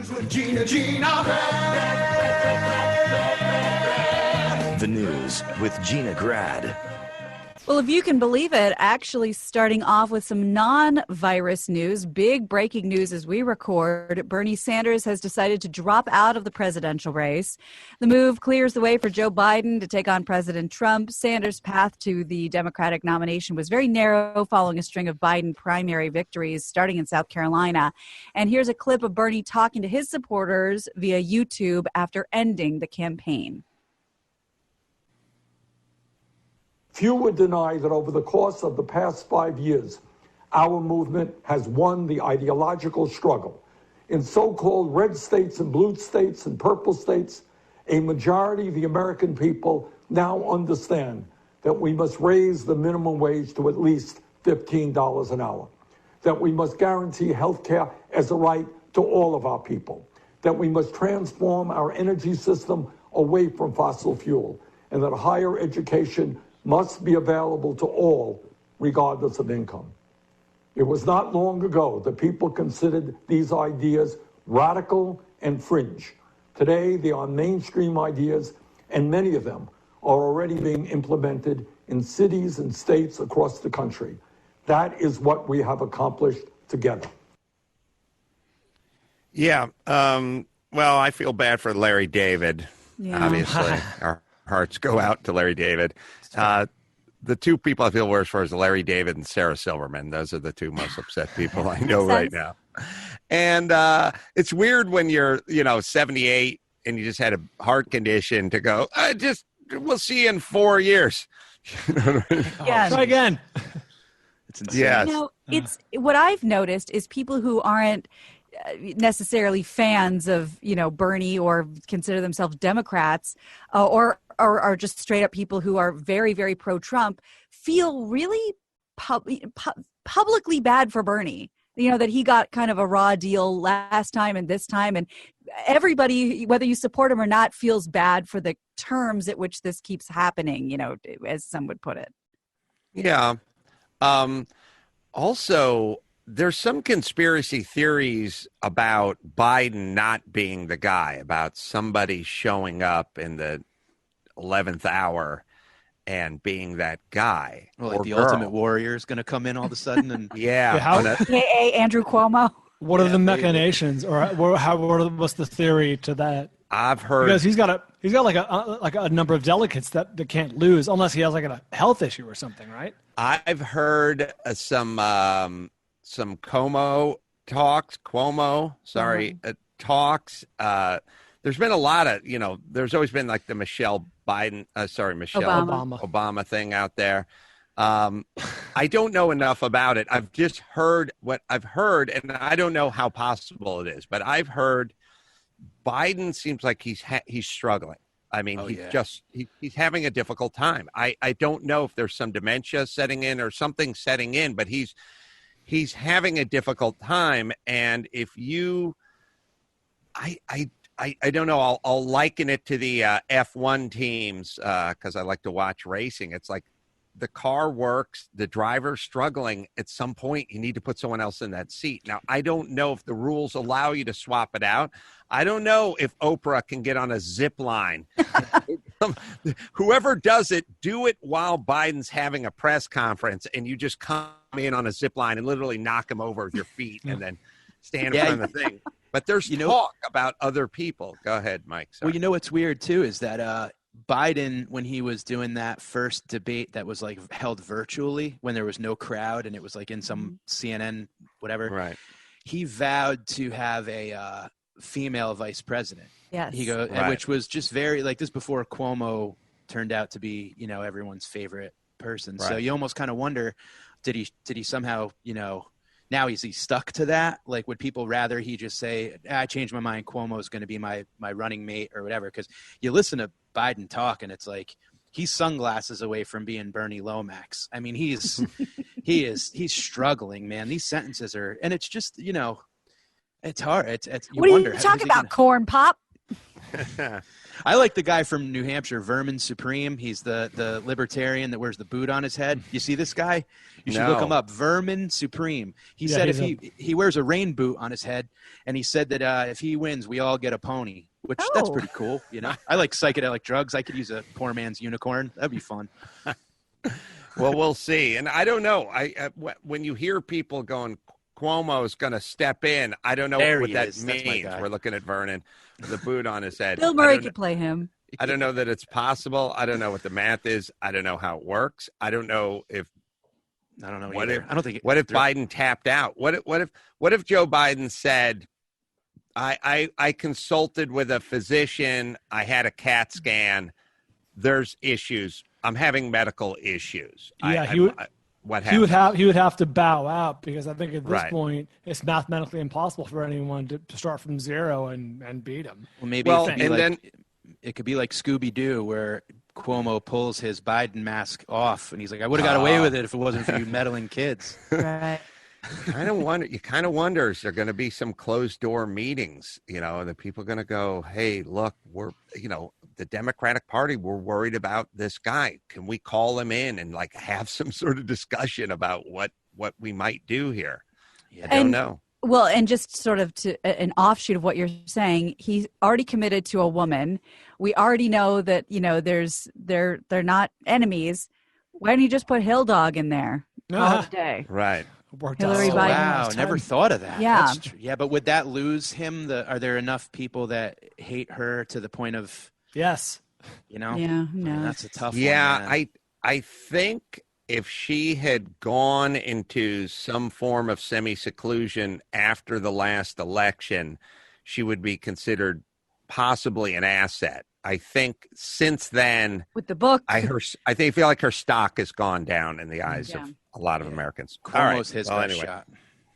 News with Gina. The News with Gina Grad. Well, if you can believe it, actually starting off with some non-virus news, big breaking news as we record, Bernie Sanders has decided to drop out of the presidential race. The move clears the way for Joe Biden to take on President Trump. Sanders' path to the Democratic nomination was very narrow following a string of Biden primary victories starting in South Carolina. And here's a clip of Bernie talking to his supporters via YouTube after ending the campaign. Few would deny that over the course of the past 5 years, our movement has won the ideological struggle. In so-called red states and blue states and purple states, a majority of the American people now understand that we must raise the minimum wage to at least $15 an hour, that we must guarantee health care as a right to all of our people, that we must transform our energy system away from fossil fuel, and that higher education must be available to all, regardless of income. It was not long ago that people considered these ideas radical and fringe. Today, they are mainstream ideas, and many of them are already being implemented in cities and states across the country. That is what we have accomplished together. Yeah, well, I feel bad for Larry David, obviously. Our hearts go out to Larry David. The two people I feel worse for is Larry David and Sarah Silverman. Those are the two most upset people I know right now. And it's weird when you're, 78 and you just had a heart condition to go, we'll see you in 4 years. Yeah. Try again. It's insane. Yes. It's what I've noticed is people who aren't necessarily fans of, Bernie or consider themselves Democrats or are just straight up people who are very, very pro-Trump feel really publicly bad for Bernie. That he got kind of a raw deal last time and this time. And everybody, whether you support him or not, feels bad for the terms at which this keeps happening, as some would put it. Yeah. Also, there's some conspiracy theories about Biden not being the guy, about somebody showing up in the 11th hour and being that guy. Well, like the Ultimate Warrior is going to come in all of a sudden. And AKA Andrew Cuomo. What are the machinations, or what's the theory to that? I've heard because he's got a number of delegates that can't lose unless he has like a health issue or something, right? I've heard some Cuomo talks. There's been a lot of, there's always been like the Michelle Obama thing out there. I don't know enough about it. I've just heard what I've heard, and I don't know how possible it is, but I've heard Biden seems like he's struggling. I mean, he's having a difficult time. I don't know if there's some dementia setting in or something setting in, but he's having a difficult time. And if you, I don't know, I'll liken it to the F1 teams because I like to watch racing. It's like the car works, the driver's struggling. At some point, you need to put someone else in that seat. Now, I don't know if the rules allow you to swap it out. I don't know if Oprah can get on a zip line. Whoever does it, do it while Biden's having a press conference, and you just come in on a zip line and literally knock him over with your feet and then stand in front of the thing. But there's talk about other people. Go ahead, Mike. Sorry. Well, what's weird, too, is that Biden, when he was doing that first debate that was like held virtually when there was no crowd and it was like in some CNN, whatever, right? He vowed to have a female vice president. Yes. He goes, which was just very like this before Cuomo turned out to be, everyone's favorite person. Right. So you almost kind of wonder, did he somehow, now is he stuck to that? Like, would people rather he just say, I changed my mind, Cuomo is going to be my running mate or whatever? Because you listen to Biden talk and it's like he's sunglasses away from being Bernie Lomax. I mean, he's struggling, man. These sentences are, and it's just, it's hard. It's what are you talking about, corn pop? I like the guy from New Hampshire, Vermin Supreme. He's the libertarian that wears the boot on his head. You see this guy? You should look him up. Vermin Supreme. He said if he wears a rain boot on his head, and he said that if he wins, we all get a pony, which that's pretty cool. You know, I like psychedelic drugs. I could use a poor man's unicorn. That'd be fun. Well, we'll see. And I don't know. When you hear people going, Cuomo's going to step in, I don't know what that means. We're looking at Vernon, the boot on his head. Bill Murray could play him. I don't know that it's possible. I don't know what the math is. I don't know how it works. I don't know if. I don't know. What either. if? I don't think. What if Biden tapped out? What if Joe Biden said, I consulted with a physician. I had a CAT scan. There's issues. I'm having medical issues. Yeah, what happens? He would have to bow out, because I think at this point it's mathematically impossible for anyone to start from zero and beat him. Well, maybe it could be like Scooby-Doo, where Cuomo pulls his Biden mask off, and he's like, "I would have got away with it if it wasn't for you meddling kids." Right. You kind of wonder, is there going to be some closed door meetings? You know, the people going to go, "Hey, look, the Democratic Party, we're worried about this guy. Can we call him in and like have some sort of discussion about what we might do here?" I don't know. Well, and just sort of to an offshoot of what you're saying, he's already committed to a woman. We already know that, they're not enemies. Why don't you just put Hill Dog in there all day? Right. Hillary Biden. Wow, never thought of that. Yeah. That's true. Yeah, but would that lose him? Are there enough people that hate her to the point of? Yes. Yeah, no. That's a tough one. Yeah, I think if she had gone into some form of semi-seclusion after the last election, she would be considered possibly an asset. I think since then, with the book, I feel like her stock has gone down in the eyes of a lot of Americans. Almost his best shot.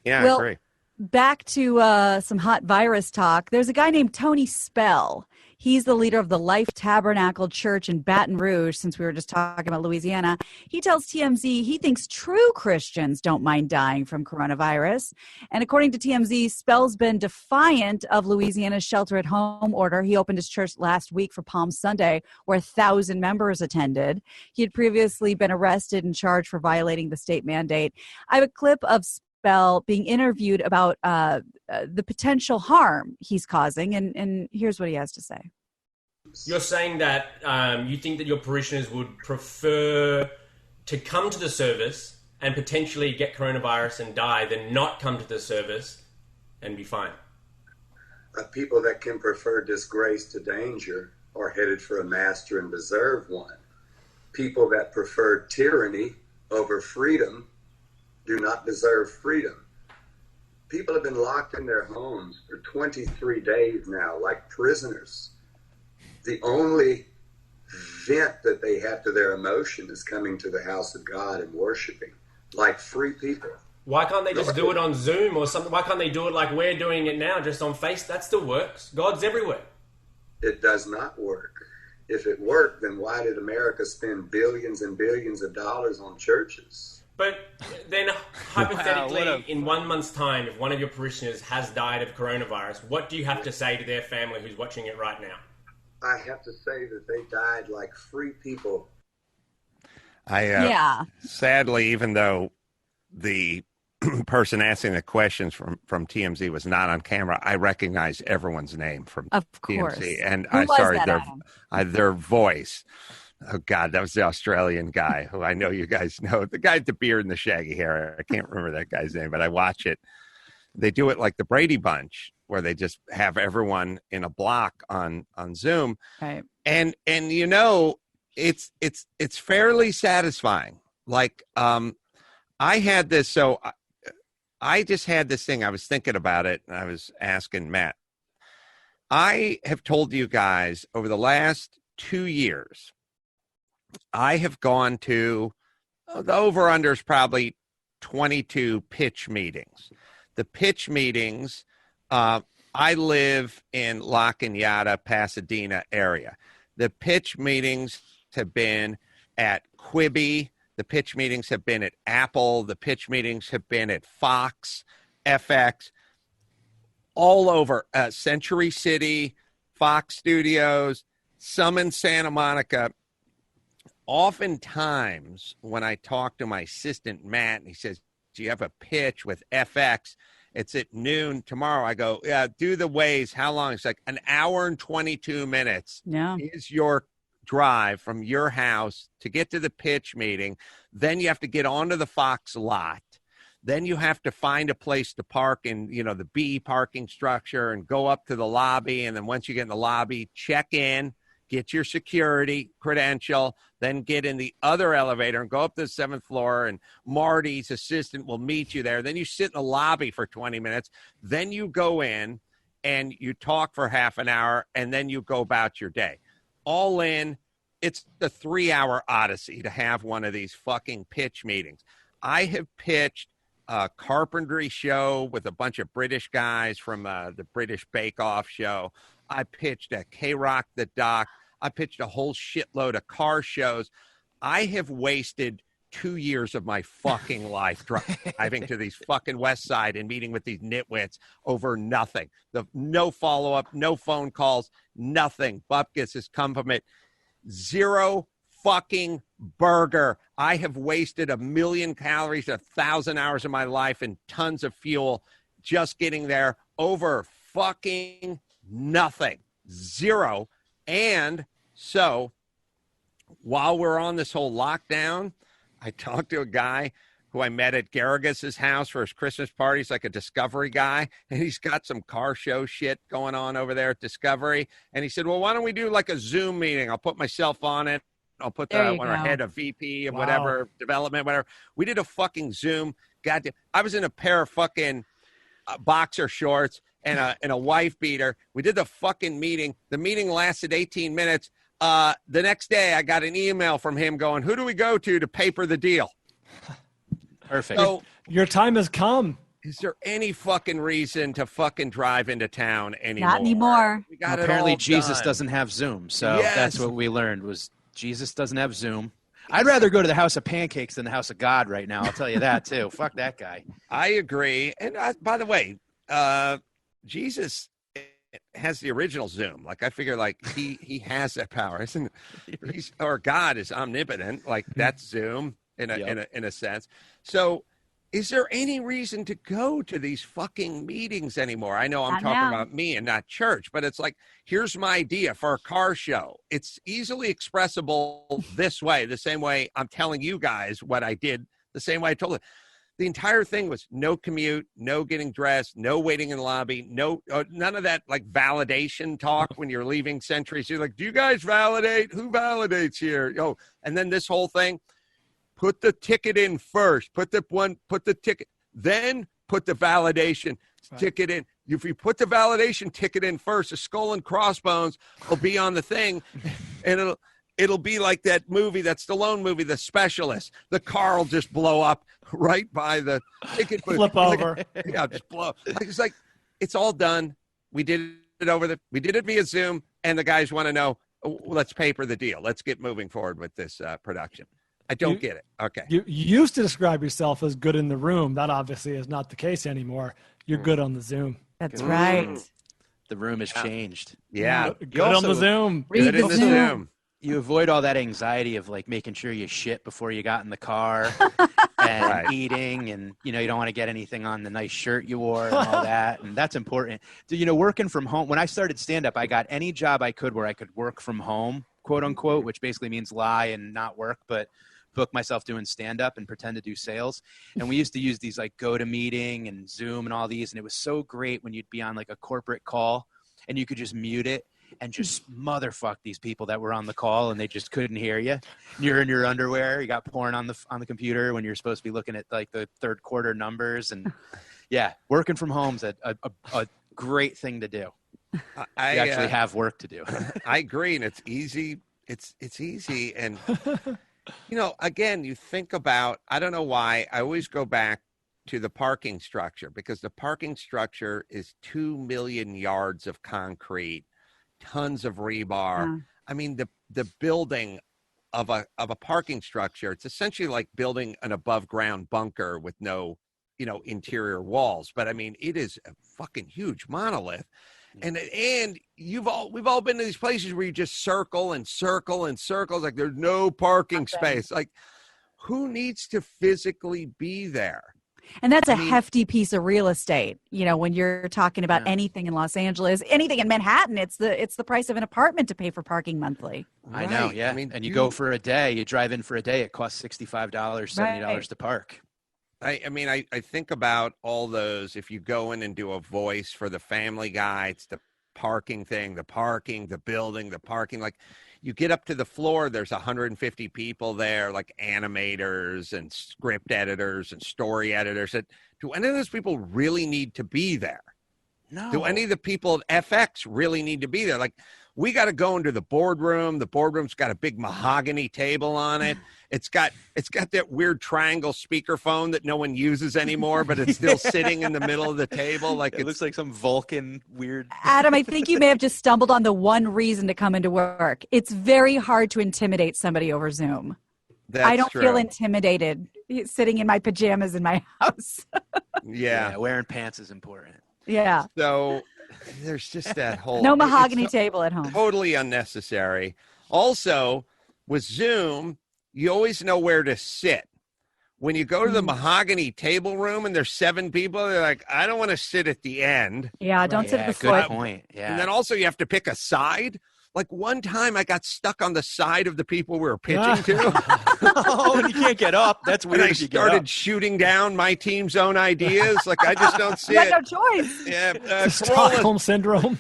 Yeah, I agree. Back to some hot virus talk. There's a guy named Tony Spell. He's the leader of the Life Tabernacle Church in Baton Rouge, since we were just talking about Louisiana. He tells TMZ he thinks true Christians don't mind dying from coronavirus. And according to TMZ, Spell's been defiant of Louisiana's shelter-at-home order. He opened his church last week for Palm Sunday, where 1,000 members attended. He had previously been arrested and charged for violating the state mandate. I have a clip of Spell being interviewed about the potential harm he's causing, and here's what he has to say. You're saying that you think that your parishioners would prefer to come to the service and potentially get coronavirus and die than not come to the service and be fine. People that can prefer disgrace to danger are headed for a master and deserve one. People that prefer tyranny over freedom do not deserve freedom. People have been locked in their homes for 23 days now, like prisoners. The only vent that they have to their emotion is coming to the house of God and worshiping, like free people. Why can't they just do it on Zoom or something? Why can't they do it like we're doing it now, just on Face? That still works. God's everywhere. It does not work. If it worked, then why did America spend billions and billions of dollars on churches? But then hypothetically, in 1 month's time, if one of your parishioners has died of coronavirus, what do you have to say to their family who's watching it right now? I have to say that they died like free people. Sadly, even though the person asking the questions from TMZ was not on camera, I recognize everyone's name from TMZ. And their voice. Oh, God, that was the Australian guy who I know you guys know. The guy with the beard and the shaggy hair. I can't remember that guy's name, but I watch it. They do it like the Brady Bunch, where they just have everyone in a block on Zoom. Right. And it's fairly satisfying. Like I had this, so I just had this thing. I was thinking about it, and I was asking Matt. I have told you guys over the last 2 years, I have gone to, the over-under is probably 22 pitch meetings. The pitch meetings, I live in La Cañada, Pasadena area. The pitch meetings have been at Quibi. The pitch meetings have been at Apple. The pitch meetings have been at Fox, FX, all over Century City, Fox Studios, some in Santa Monica. Oftentimes, when I talk to my assistant, Matt, and he says, do you have a pitch with FX? It's at noon tomorrow. I go, yeah, do the ways. How long? It's like an hour and 22 minutes is your drive from your house to get to the pitch meeting. Then you have to get onto the Fox lot. Then you have to find a place to park in, the B parking structure and go up to the lobby. And then once you get in the lobby, check in, get your security credential, then get in the other elevator and go up to the 7th floor, and Marty's assistant will meet you there. Then you sit in the lobby for 20 minutes. Then you go in and you talk for half an hour, and then you go about your day. All in, it's a 3-hour odyssey to have one of these fucking pitch meetings. I have pitched a carpentry show with a bunch of British guys from the British Bake Off show. I pitched a K-Rock the Dock. I pitched a whole shitload of car shows. I have wasted 2 years of my fucking life driving to these fucking West Side and meeting with these nitwits over nothing. No follow-up, no phone calls, nothing. Bupkis has come from it. Zero fucking burger. I have wasted 1 million calories, 1,000 hours of my life, and tons of fuel just getting there over fucking nothing. Zero. And so while we're on this whole lockdown, I talked to a guy who I met at Garrigus' house for his Christmas party. He's like a Discovery guy, and he's got some car show shit going on over there at Discovery. And he said, well, why don't we do like a Zoom meeting? I'll put myself on it. I'll put the one head of VP of whatever, development, whatever. We did a fucking Zoom. Goddamn, I was in a pair of fucking boxer shorts and a wife beater. We did the fucking meeting. The meeting lasted 18 minutes. The next day, I got an email from him going, who do we go to paper the deal? Perfect. So, your time has come. Is there any fucking reason to fucking drive into town anymore? Not anymore. We got apparently, it all Jesus done. doesn't have Zoom. So Yes. that's what we learned was Jesus doesn't have Zoom. I'd rather go to the House of Pancakes than the House of God right now. I'll tell you that, too. Fuck that guy. I agree. And by the way, Jesus has the original Zoom. Like, I figure, like, he has that power. Or God is omnipotent. Like, that's Zoom in a sense. So is there any reason to go to these fucking meetings anymore? I know I'm talking about me and not church, but it's like, here's my idea for a car show. It's easily expressible this way, the same way I'm telling you guys what I did, the same way I told it. The entire thing was no commute, no getting dressed, no waiting in the lobby, none of that like validation talk when you're leaving Century. So you're like, do you guys validate? Who validates here? Oh, and then this whole thing, put the ticket in first, put the ticket, then put the validation ticket in. If you put the validation ticket in first, the skull and crossbones will be on the thing, and it'll be like that movie, that Stallone movie, The Specialist. The car will just blow up right by the ticket booth. Flip over. Yeah, just blow. It's like, it's all done. We did it we did it via Zoom, and the guys want to know, let's paper the deal. Let's get moving forward with this production. I don't get it. Okay. You used to describe yourself as good in the room. That obviously is not the case anymore. You're good on the Zoom. That's right. The room has changed. Yeah. Good on the Zoom. Good in the Zoom. You avoid all that anxiety of like making sure you shit before you got in the car and eating, and you don't want to get anything on the nice shirt you wore and all that, and that's important. Working from home. When I started stand up, I got any job I could where I could work from home, quote unquote, which basically means lie and not work, but book myself doing stand up and pretend to do sales. And we used to use these like GoToMeeting and Zoom and all these, and it was so great when you'd be on like a corporate call and you could just mute it and just motherfuck these people that were on the call and they just couldn't hear you. You're in your underwear. You got porn on the computer when you're supposed to be looking at like the third quarter numbers. And yeah, working from home's a great thing to do. I actually have work to do. I agree. And it's easy. It's easy. And, again, you think about, I don't know why, I always go back to the parking structure, because the parking structure is 2 million yards of concrete, tons of rebar. Yeah. I mean, the building of a parking structure, it's essentially like building an above ground bunker with no, interior walls. But I mean, it is a fucking huge monolith. And we've all been to these places where you just circle and circle and circles, like there's no parking space. Like, who needs to physically be there? And that's a hefty piece of real estate. You know, when you're talking about anything in Los Angeles, anything in Manhattan, it's the price of an apartment to pay for parking monthly. I know, yeah. I mean, and you go for a day, you drive in for a day, it costs $65, $70 to park. I think about all those. If you go in and do a voice for the Family Guy, it's the parking thing, the parking, the building, the parking. Like, you get up to the floor, there's 150 people there, like animators and script editors and story editors. Do any of those people really need to be there? No. Do any of the people at FX really need to be there? Like, we got to go into the boardroom. The boardroom's got a big mahogany table on it. It's got that weird triangle speakerphone that no one uses anymore, but it's still sitting in the middle of the table. Like, it looks like some Vulcan weird. Adam, I think you may have just stumbled on the one reason to come into work. It's very hard to intimidate somebody over Zoom. I don't feel intimidated sitting in my pajamas in my house. Yeah, wearing pants is important. Yeah. So there's just that whole no mahogany table at home. Totally unnecessary. Also, with Zoom, you always know where to sit. When you go to the mahogany table room and there's 7 people, they're like, I don't want to sit at the end. Yeah, don't sit at the good foot. Point. Yeah. And then also you have to pick a side. Like, one time I got stuck on the side of the people we were pitching to. Oh, and you can't get up. That's weird. And I started shooting down my team's own ideas. Like, I just don't see you it. had no choice. Yeah, Stockholm syndrome.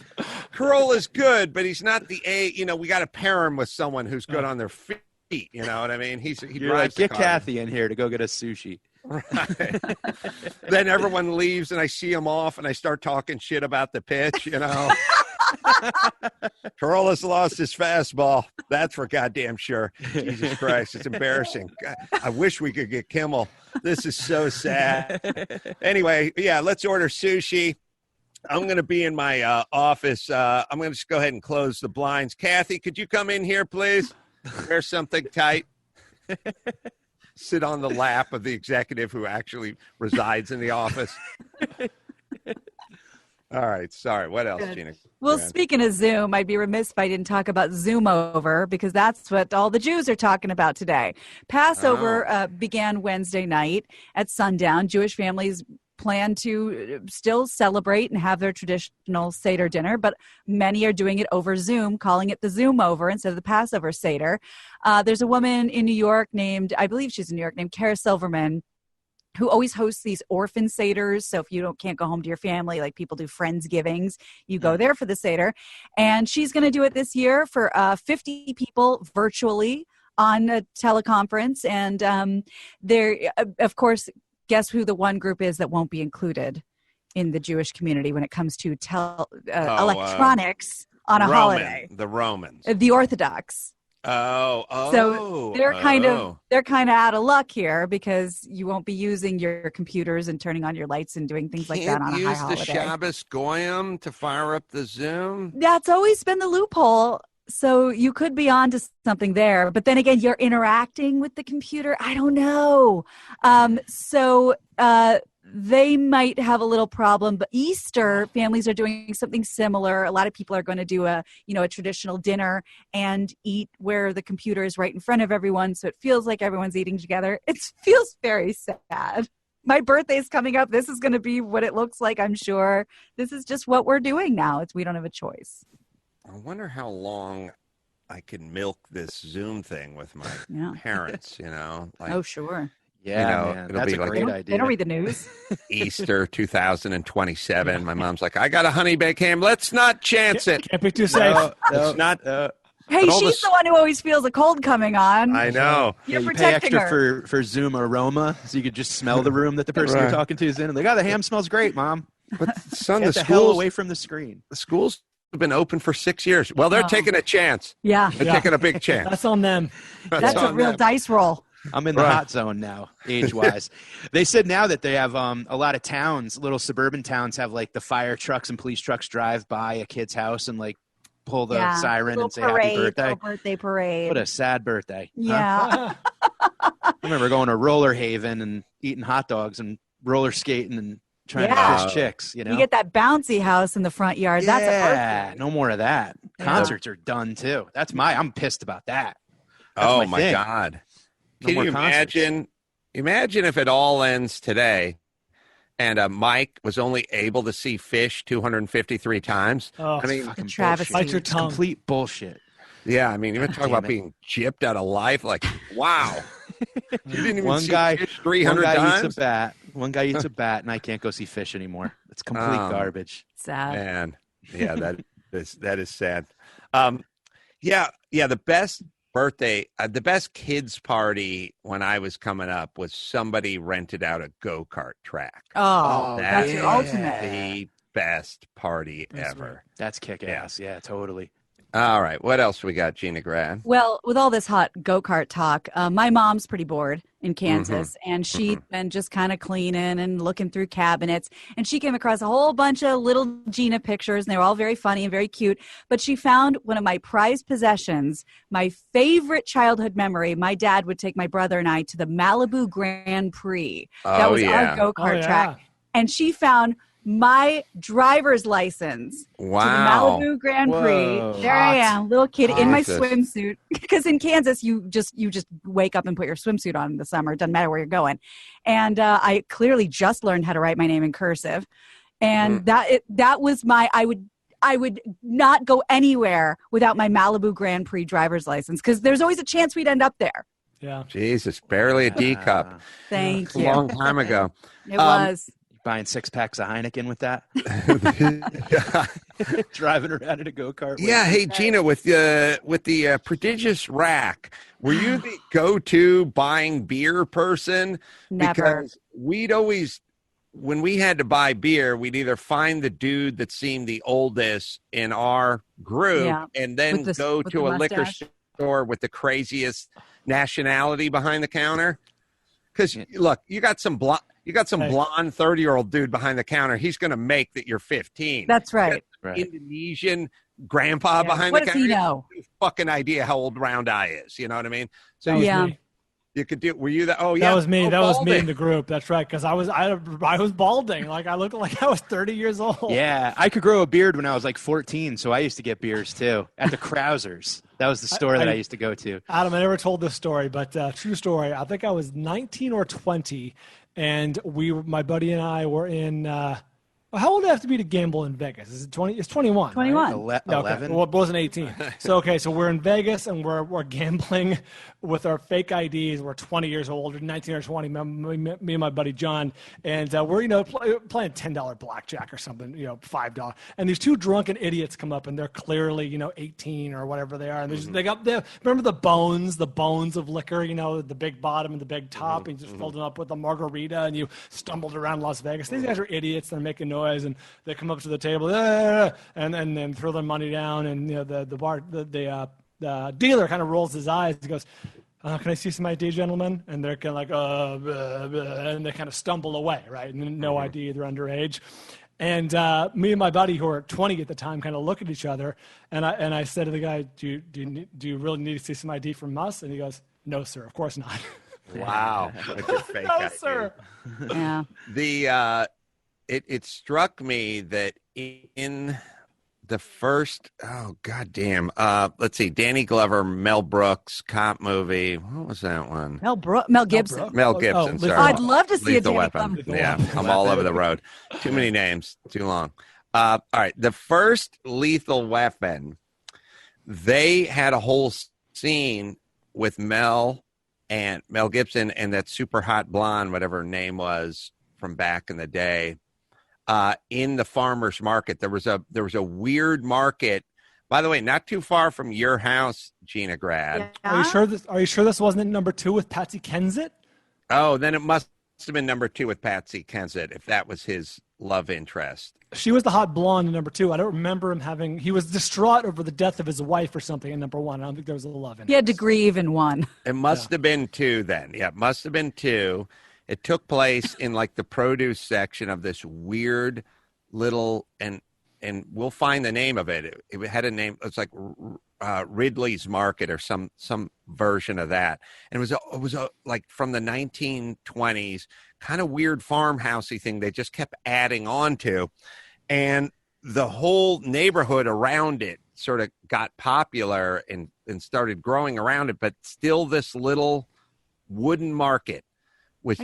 Carolla's good, but he's not we got to pair him with someone who's good on their feet. You know what I mean? He You're drives like, get Kathy in here to go get us sushi. Right. Then everyone leaves and I see him off and I start talking shit about the pitch, Carolla's lost his fastball. That's for goddamn sure. Jesus Christ, it's embarrassing. God, I wish we could get Kimmel. This is so sad. Anyway, yeah, let's order sushi. I'm going to be in my office. I'm going to just go ahead and close the blinds. Kathy, could you come in here, please? Wear something tight. Sit on the lap of the executive who actually resides in the office. All right. Sorry. What else, Good. Gina? Well, speaking of Zoom, I'd be remiss if I didn't talk about Zoom over, because that's what all the Jews are talking about today. Passover began Wednesday night at sundown. Jewish families plan to still celebrate and have their traditional Seder dinner, but many are doing it over Zoom, calling it the Zoom over instead of the Passover Seder. There's a woman in New York named Kara Silverman, who always hosts these orphan Seders. So if you can't go home to your family, like people do Friendsgivings, you go there for the Seder. And she's going to do it this year for 50 people virtually on a teleconference. And there, of course, guess who the one group is that won't be included in the Jewish community when it comes to electronics on a holiday? The Romans. The Orthodox. So they're kind of out of luck here, because you won't be using your computers and turning on your lights and doing things like that on a high holiday. Use the Shabbos Goyim to fire up the Zoom. That's always been the loophole. So you could be onto something there, but then again, you're interacting with the computer. I don't know. They might have a little problem, but Easter families are doing something similar. A lot of people are going to do a traditional dinner and eat where the computer is right in front of everyone. So it feels like everyone's eating together. It feels very sad. My birthday's coming up. This is going to be what it looks like, I'm sure. This is just what we're doing now. We don't have a choice. I wonder how long I can milk this Zoom thing with my parents, Oh, sure. Yeah, man. It'll That's be a like great idea. They don't read the news. Easter 2027. My mom's like, I got a honey baked ham. Let's not chance it. Can't be too safe. It's not. Hey, she's the one who always feels a cold coming on. I know. You're you pay protecting extra her. for Zoom aroma, so you could just smell the room that the person you're talking to is in. And they the ham smells great, Mom. But son, Get the hell away from the screen. The schools have been open for 6 years. Well, they're taking a chance. Yeah. They're taking a big chance. That's on them. That's a real dice roll. I'm in the hot zone now, age-wise. They said now that they have a lot of towns, little suburban towns, have like the fire trucks and police trucks drive by a kid's house and like pull the siren and say happy birthday. Little birthday parade. What a sad birthday. Yeah. I remember going to Roller Haven and eating hot dogs and roller skating and trying to Yeah. kiss chicks, you know? You get that bouncy house in the front yard. That's a Yeah, birthday. no more of that. Yeah. Concerts are done too. I'm pissed about that. That's Oh my my thing. God. No Can more you concerts. imagine if it all ends today and Mike was only able to see Fish 253 times? Oh, I mean, Fucking travesty. bullshit. Bite your It's tongue. complete bullshit. yeah, I mean, you talk Damn about it. being gypped out of life. Like, wow. You didn't even One see guy, Fish one 300 guy times? eats a bat. One guy eats a bat, and I can't go see Fish anymore. It's complete garbage. Sad. Man, yeah, that is sad. Yeah, the best birthday, the best kids party when I was coming up was somebody rented out a go-kart track. Oh, That that's your was ultimate. the best party That's ever. That's kick ass. Yeah, totally. All right, what else we got, Gina Grad? Well, with all this hot go-kart talk, my mom's pretty bored in Kansas, and she'd been just kind of cleaning and looking through cabinets, and she came across a whole bunch of little Gina pictures, and they were all very funny and very cute, but she found one of my prized possessions, my favorite childhood memory. My dad would take my brother and I to the Malibu Grand Prix. That was our go-kart track, and she found my driver's license to the Malibu Grand Prix. Whoa. There I am, little kid in my Jesus. swimsuit. Because in Kansas, you just wake up and put your swimsuit on in the summer. It doesn't matter where you're going. And I clearly just learned how to write my name in cursive. And that was I would not go anywhere without my Malibu Grand Prix driver's license because there's always a chance we'd end up there. Yeah. Jesus, barely a D cup. Thank A you. long time ago. It was. Buying 6 packs of Heineken with that. Driving around in a go-kart. Yeah, hey Gina, with the prodigious rack, were you the go-to buying beer person? Never. Because we'd always, when we had to buy beer, we'd either find the dude that seemed the oldest in our group, Yeah. and then go with to the a liquor mustache. store with the craziest nationality behind the counter. Because look, you got some blonde 30-year-old dude behind the counter. He's going to make that you're 15. That's right. Right. Indonesian grandpa behind What the does counter. he know? No fucking idea how old Round Eye is. You know what I mean? So That was Yeah. me. you could do. Were you the? Oh yeah, That was me. Oh, That was me balding. in the group. That's right. Because I was balding. Like I looked like I was 30 years old. Yeah, I could grow a beard when I was like 14, so I used to get beers too at the Krausers. That was the store that I used to go to. Adam, I never told this story, but true story. I think I was 19 or 20, and my buddy and I were in. How old do I have to be to gamble in Vegas? Is it 20? It's 21. 21. Right? Okay. 11? Well, it wasn't 18. So we're in Vegas and we're gambling with our fake IDs. We're 20 years old, 19 or 20. Me and my buddy John, and we're playing $10 blackjack or something, $5. And these two drunken idiots come up and they're clearly 18 or whatever they are. And they got remember the bones of liquor, the big bottom and the big top, and you just filled them up with a margarita and you stumbled around Las Vegas. These guys are idiots. They're making noise. And they come up to the table and then throw their money down, and the dealer kind of rolls his eyes. He goes, "Can I see some ID, gentlemen?" And they're kind of like, and they kind of stumble away, right? And no ID, they're underage. And me and my buddy, who were 20 at the time, kind of look at each other, and I said to the guy, "Do you really need to see some ID from us?" And he goes, "No, sir, of course not." Wow, with your fake No, ID. sir. Yeah. It struck me that in the first, let's see, Danny Glover, Mel Brooks cop movie. What was that one? Mel Gibson. Mel Gibson. Lethal sorry. I'd love to see Lethal a Weapon. Danny Yeah, Weapon. I'm all over the road. Too many names. Too long. All right, the first Lethal Weapon, they had a whole scene with Mel Gibson and that super hot blonde, whatever her name was from back in the day. In the farmer's market, there was a weird market. By the way, not too far from your house, Gina Grad. Yeah. Are you sure this wasn't number 2 with Patsy Kensit? Oh, then it must have been number 2 with Patsy Kensit, if that was his love interest. She was the hot blonde in number 2. I don't remember him he was distraught over the death of his wife or something in number 1. I don't think there was a love in it. He had to grieve in one. It must have been 2 then. Yeah, it must have been 2. It took place in like the produce section of this weird little, and and we'll find the name of it. It had a name. It's like Ridley's Market or some version of that. And it was like from the 1920s, kind of weird farmhousey thing they just kept adding on to. And the whole neighborhood around it sort of got popular and started growing around it, but still this little wooden market was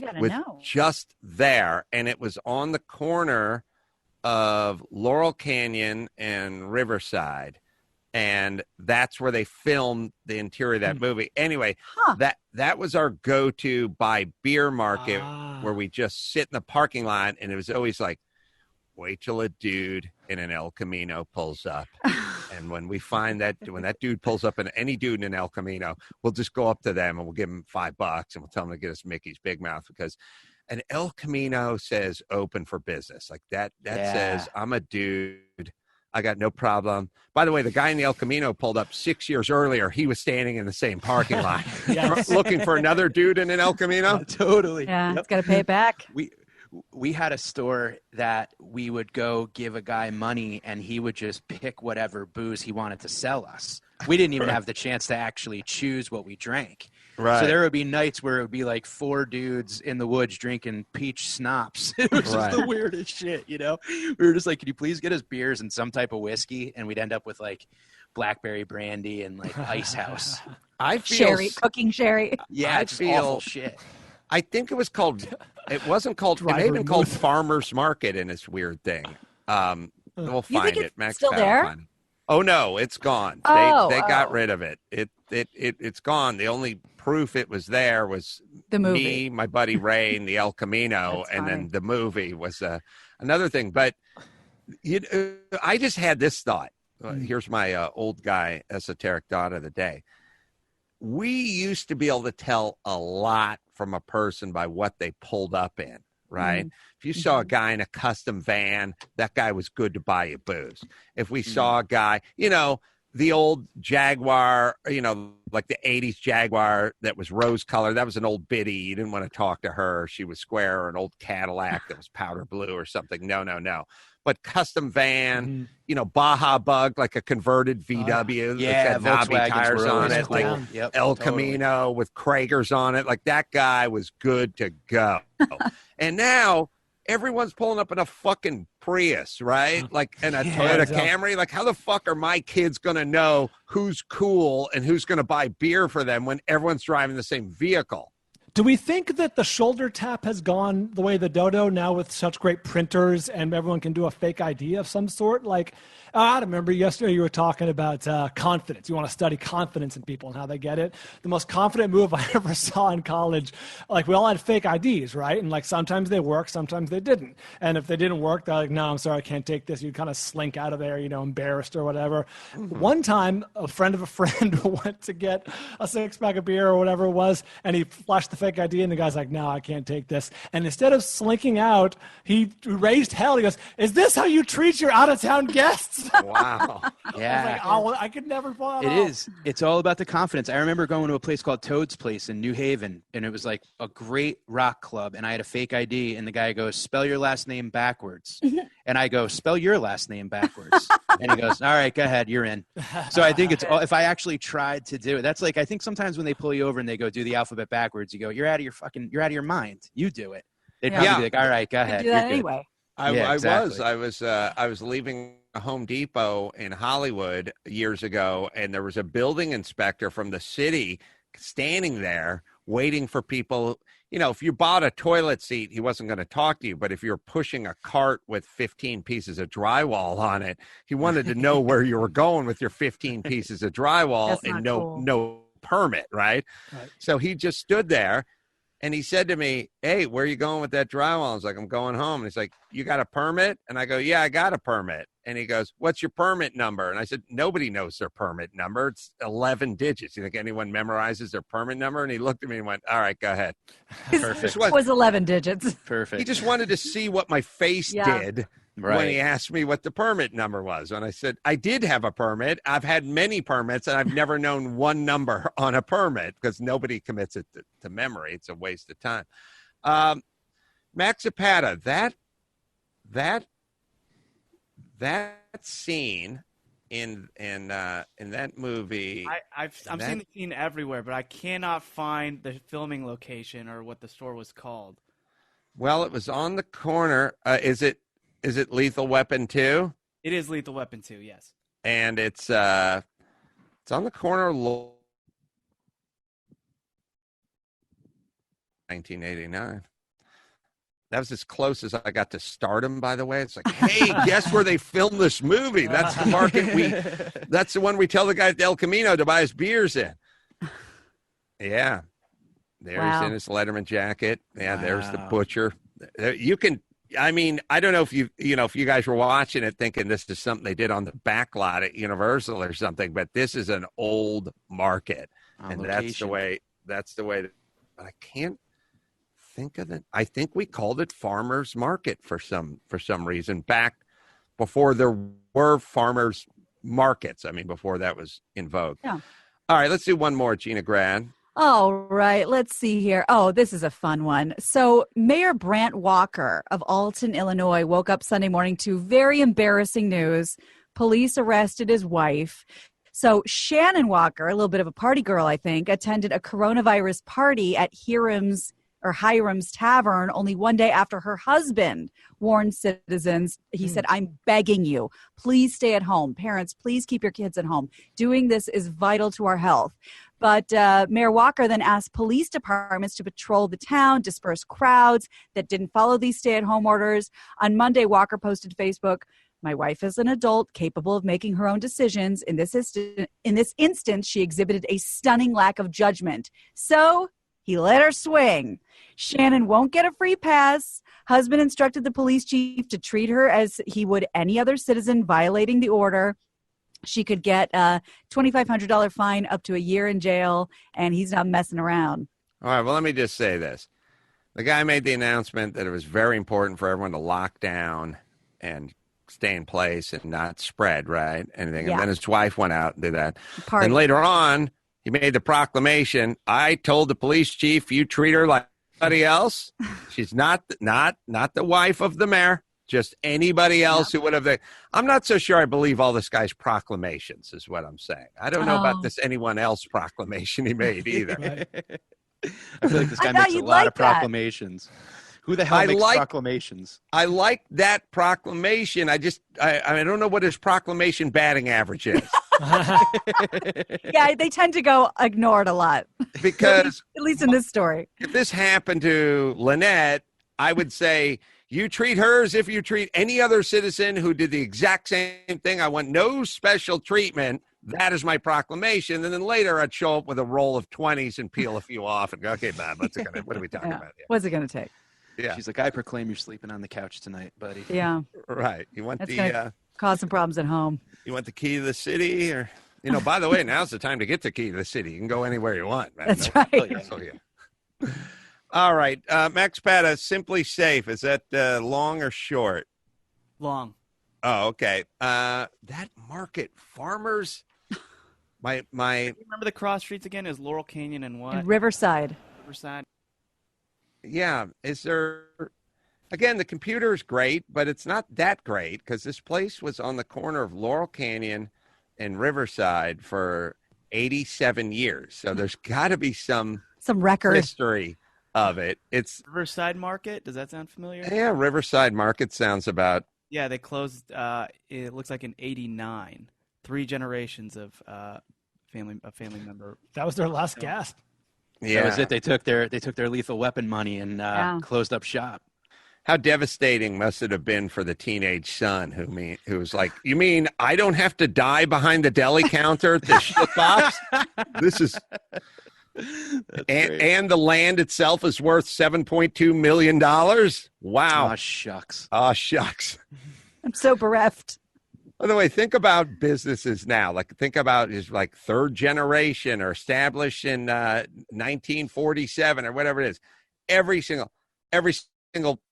just there. And it was on the corner of Laurel Canyon and Riverside. And that's where they filmed the interior of that movie. Anyway, that was our go-to buy beer market where we just sit in the parking lot, and it was always like, wait till a dude in an El Camino pulls up. And when we find that, when that dude pulls up, and any dude in an El Camino, we'll just go up to them and we'll give them $5 and we'll tell them to get us Mickey's Big Mouth, because an El Camino says open for business. Like that says, I'm a dude. I got no problem. By the way, the guy in the El Camino pulled up 6 years earlier. He was standing in the same parking lot looking for another dude in an El Camino. Totally. Yeah, it's got to pay it back. We had a store that we would go give a guy money and he would just pick whatever booze he wanted to sell us. We didn't even have the chance to actually choose what we drank. Right. So there would be nights where it would be like 4 dudes in the woods drinking peach schnapps. It was just the weirdest shit, you know? We were just like, could you please get us beers and some type of whiskey? And we'd end up with like blackberry brandy and like Ice House. Cooking sherry. Yeah, it's awful shit. I think it was called, it wasn't called, it may have been called Farmer's Market in this weird thing. We'll find it. Max still there? Oh no, it's gone. They got rid of it. It's gone. The only proof it was there was the movie. Me, my buddy Ray, and the El Camino, and then the movie was another thing. But I just had this thought. Here's my old guy esoteric thought of the day. We used to be able to tell a lot from a person by what they pulled up in, right? If you saw a guy in a custom van, that guy was good to buy you booze. If we saw a guy, the old Jaguar, like the 80s Jaguar that was rose colored, that was an old biddy. You didn't want to talk to her. She was square, or an old Cadillac that was powder blue or something. No. But custom van, Baja Bug, like a converted VW that had knobby tires on it, like El Camino with Kragers on it. Like that guy was good to go. And now everyone's pulling up in a fucking Prius, right? Like in a Toyota Camry. Like how the fuck are my kids going to know who's cool and who's going to buy beer for them when everyone's driving the same vehicle? Do we think that the shoulder tap has gone the way of the dodo now with such great printers and everyone can do a fake ID of some sort? Like, I remember yesterday you were talking about confidence. You want to study confidence in people and how they get it. The most confident move I ever saw in college, like we all had fake IDs, right? And like sometimes they worked, sometimes they didn't. And if they didn't work, they're like, no, I'm sorry, I can't take this. You'd kind of slink out of there, embarrassed or whatever. One time, a friend of a friend went to get a 6-pack of beer or whatever it was, and he flashed the fake ID, and the guy's like, no, I can't take this. And instead of slinking out, he raised hell. He goes, is this how you treat your out-of-town guests? Wow. Yeah. I was like, I could never pull that It off. is. It's all about the confidence. I remember going to a place called Toad's Place in New Haven, and it was like a great rock club, and I had a fake ID, and the guy goes, spell your last name backwards. And I go, spell your last name backwards. And he goes, all right, go ahead, you're in. So I think it's all, if I actually tried to do it, that's like, I think sometimes when they pull you over and they go do the alphabet backwards, you go, you're out of your mind. You do it. They'd probably be like, all right, go ahead. Do that anyway. I was leaving a Home Depot in Hollywood years ago, and there was a building inspector from the city standing there waiting for people. If you bought a toilet seat, he wasn't going to talk to you. But if you're pushing a cart with 15 pieces of drywall on it, he wanted to know where you were going with your 15 pieces of drywall and no permit, right? So he just stood there. And he said to me, hey, where are you going with that drywall? I was like, I'm going home. And he's like, you got a permit? And I go, yeah, I got a permit. And he goes, what's your permit number? And I said, nobody knows their permit number. It's 11 digits. You think anyone memorizes their permit number? And he looked at me and went, all right, go ahead. Perfect. It was 11 digits. Perfect. He just wanted to see what my face did. Right. When he asked me what the permit number was. And I said, I did have a permit. I've had many permits, and I've never known one number on a permit because nobody commits it to memory. It's a waste of time. Max Zapata, that scene in that movie. I'm seeing the scene everywhere, but I cannot find the filming location or what the store was called. Well, it was on the corner. Is it Lethal Weapon 2? It is Lethal Weapon 2, yes. And it's on the corner of 1989. That was as close as I got to stardom, by the way. It's like, hey, guess where they filmed this movie? That's the market that's the one we tell the guy at El Camino to buy his beers in. Yeah. There's in his Letterman jacket. Yeah, there's the butcher. You can, I mean, I don't know if you guys were watching it thinking this is something they did on the back lot at Universal or something, but this is an old market. And location. that's the way, but I can't think of it. I think we called it farmers market for some reason back before there were farmers markets. I mean, before that was in vogue. Yeah. All right, let's do one more, Gina Grad. All right, let's see here. Oh, this is a fun one. So Mayor Brant Walker of Alton, Illinois, woke up Sunday morning to very embarrassing news. Police arrested his wife. So Shannon Walker, a little bit of a party girl, I think, attended a coronavirus party at Hiram's Tavern only one day after her husband warned citizens. He said, I'm begging you, please stay at home. Parents, please keep your kids at home. Doing this is vital to our health. But Mayor Walker then asked police departments to patrol the town, disperse crowds that didn't follow these stay-at-home orders. On Monday, Walker posted to Facebook, my wife is an adult capable of making her own decisions. In this instance, she exhibited a stunning lack of judgment. So he let her swing. Shannon won't get a free pass. Husband instructed the police chief to treat her as he would any other citizen violating the order. She could get a $2,500 fine, up to a year in jail, and he's not messing around. All right, well, let me just say this. The guy made the announcement that it was very important for everyone to lock down and stay in place and not spread, right? Anything. Yeah. And then his wife went out and did that. And later on, he made the proclamation, I told the police chief, you treat her like anybody else. She's not the wife of the mayor. Just anybody else who would have. I'm not so sure I believe all this guy's proclamations is what I'm saying. I don't know about this anyone else proclamation he made either. I feel like this guy makes a lot of proclamations. Who the hell makes proclamations? I like that proclamation. I don't know what his proclamation batting average is. Yeah, they tend to go ignored a lot. Because at least in this story. If this happened to Lynette, I would say, you treat her as if you treat any other citizen who did the exact same thing. I want no special treatment. That is my proclamation. And then later I'd show up with a roll of 20s and peel a few off and go, okay, Bob, what are we talking about here? What's it going to take? Yeah. She's like, I proclaim you're sleeping on the couch tonight, buddy. Yeah. Right. You want cause some problems at home. You want the key to the city? Or, by the way, now's the time to get the key to the city. You can go anywhere you want, man. That's right. Oh, yeah. All right. Max Pata, Simply Safe. Is that long or short? Long. Oh, okay. That market, farmers. My. Remember the cross streets again? Is Laurel Canyon and what? And Riverside. Yeah. Is there? Again, the computer is great, but it's not that great because this place was on the corner of Laurel Canyon and Riverside for 87 years. So there's got to be some record history of it. It's Riverside Market. Does that sound familiar? Yeah, Riverside Market sounds about. Yeah, they closed. It looks like in '89. 3 generations of family member. That was their last gasp. Yeah, that was it. They took their Lethal Weapon money and closed up shop. How devastating must it have been for the teenage son who was like, you mean I don't have to die behind the deli counter at the shit box? This is. And the land itself is worth $7.2 million. Wow. Oh, shucks. Oh, shucks. I'm so bereft. By the way, think about businesses now. Like, think about his third generation or established in 1947 or whatever it is. Every single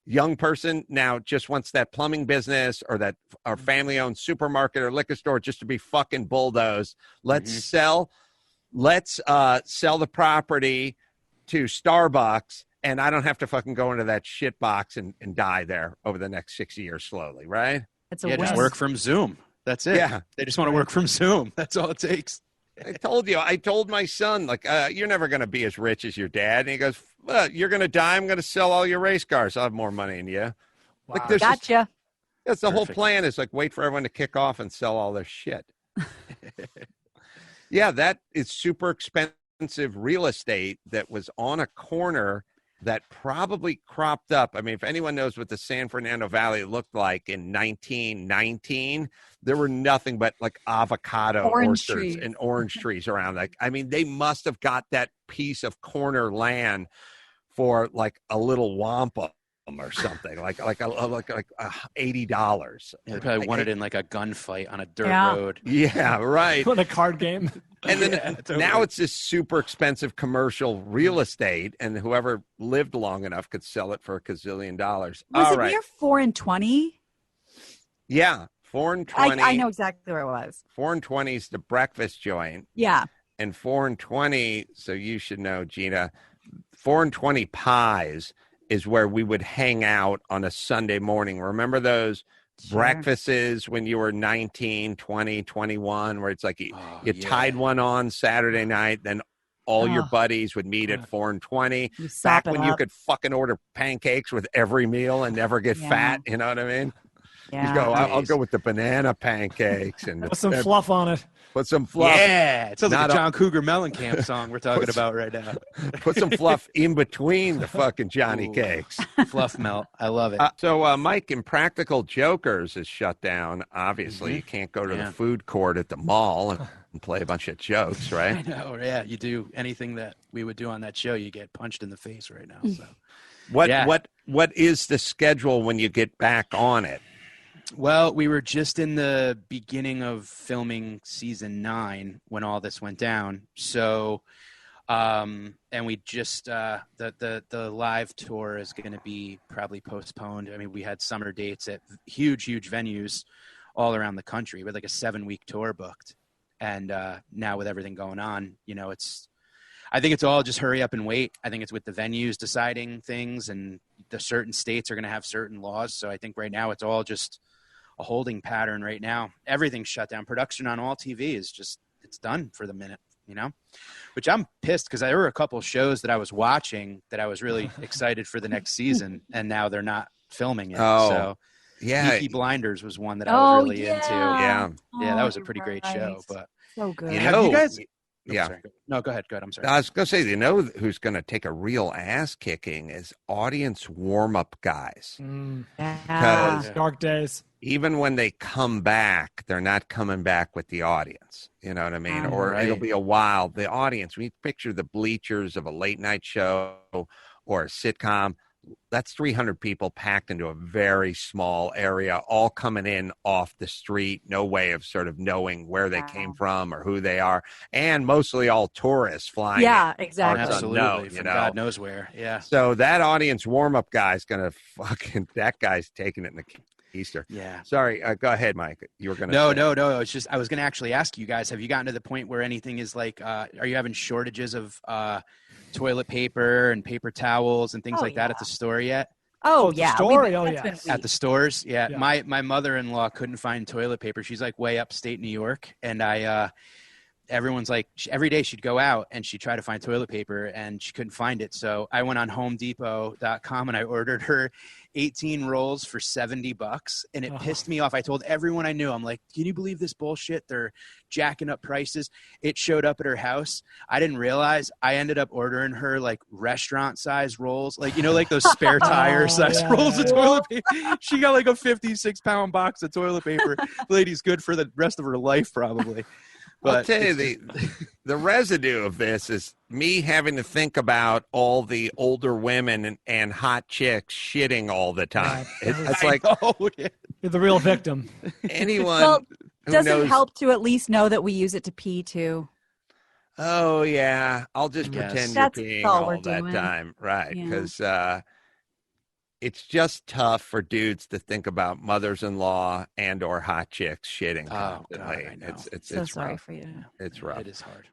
young person now just wants that plumbing business or family-owned supermarket or liquor store just to be fucking bulldozed. Let's sell the property to Starbucks, and I don't have to fucking go into that shit box and die there over the next 6 years slowly, right? It's a Yeah, just win. work from Zoom. That's it. Yeah. They just want to work from Zoom. That's all it takes. I told you. I told my son, like, you're never going to be as rich as your dad. And he goes, well, you're going to die. I'm going to sell all your race cars. I'll have more money than you. Like, there's Gotcha. that's the whole Perfect. plan is like wait for everyone to kick off and sell all their shit. Yeah, that is super expensive real estate that was on a corner that probably cropped up. I mean, if anyone knows what the San Fernando Valley looked like in 1919, there were nothing but like avocado Orange orchards trees. and orange trees around. Like, I mean, they must have got that piece of corner land for like a little wampum or something, like $80. Yeah, they probably won it in like a gunfight on a dirt Yeah. road. Yeah, right. What a card game. And then Yeah, totally. now it's this super expensive commercial real estate, and whoever lived long enough could sell it for $1 gazillion. Was All it right. near 4 and 20? Yeah, 4 and 20. I know exactly where it was. 4 and 20 is the breakfast joint, Yeah. and 4 and 20. So you should know, Gina. 4 and 20 pies is where we would hang out on a Sunday morning. Remember those Sure. breakfasts when you were 19, 20, 21, where it's like you Yeah. tied one on Saturday night, then all your Oh. buddies would meet at 4 and 20. You Back sop it when you up. could fucking order pancakes with every meal and never get Yeah. fat, you know what I mean? Yeah. You go, I'll go with the banana pancakes and Put some fluff on it. put some fluff. Yeah, it sounds like Not a a- John Cougar Mellencamp song we're talking about right now. Put some fluff in between the fucking Johnny Ooh. cakes. Fluff melt. I love it. So, Mike, Impractical Jokers is shut down. Obviously, you can't go to Yeah. the food court at the mall and play a bunch of jokes, I right? know. Yeah, you do anything that we would do on that show, you get punched in the face right now. So. What Yeah. what is the schedule when you get back on it? Well, we were just in the beginning of filming season 9 when all this went down. So, and we just the live tour is going to be probably postponed. I mean, we had summer dates at huge venues all around the country. We had like a 7-week tour booked, and now with everything going on, you know, I think it's all just hurry up and wait. I think it's with the venues deciding things, and the certain states are going to have certain laws. So I think right now it's all just a holding pattern right now. Everything's shut down. Production on all TV is just, it's done for the minute, you know, which I'm pissed because there were a couple shows that I was watching that I was really excited for the next season, and now they're not filming it. Oh, So Yeah. Peaky Blinders was one that I was really yeah. into. Yeah. Yeah, that Oh, was a you're pretty great right. show. But So good. You have know, you guys? yeah. Sorry. No, go ahead. I'm sorry. I was going to say, you know who's going to take a real ass kicking is audience warm-up guys. Yeah. Because Dark days. even when they come back, they're not coming back with the audience. You know what I mean? Or Right. it'll be a while. The audience, when you picture the bleachers of a late night show or a sitcom, that's 300 people packed into a very small area, all coming in off the street. No way of sort of knowing where they came from or who they are. And mostly all tourists flying. Yeah, in. exactly. Parts Absolutely. unknown, you From know? God knows where. Yeah. So that audience warm-up guy's going to that guy's taking it in the Easter. Yeah. Sorry, go ahead, Mike. You were going to No. It's just I was going to actually ask you guys: have you gotten to the point where anything is like? Are you having shortages of toilet paper and paper towels and things Oh, like that at the store yet? Oh, the yeah. story? We've- Oh, that's yes. been At the stores, yeah. Yeah. My mother-in-law couldn't find toilet paper. She's like way upstate New York, and everyone's like every day she'd go out and she'd try to find toilet paper and she couldn't find it. So I went on HomeDepot.com and I ordered her 18 rolls for $70, and it pissed me off. I told everyone I knew, I'm like, can you believe this bullshit? They're jacking up prices. It showed up at her house. I didn't realize I ended up ordering her like restaurant size rolls, like, you know, like those spare tire size yeah, rolls of yeah. toilet paper. She got like a 56-pound box of toilet paper. The lady's good for the rest of her life, probably. I'll But tell you, it's the residue of this is me having to think about all the older women and hot chicks shitting all the time. It's like You're the real victim. anyone Well, who does knows. it help to at least know that we use it to pee too? Oh yeah, I'll just Yes. pretend That's you're peeing all all we're that doing. time, right? Yeah. Because it's just tough for dudes to think about mothers-in-law and or hot chicks shitting Oh, God, constantly. I know. It's So sorry rough. for you. It's rough. It is hard.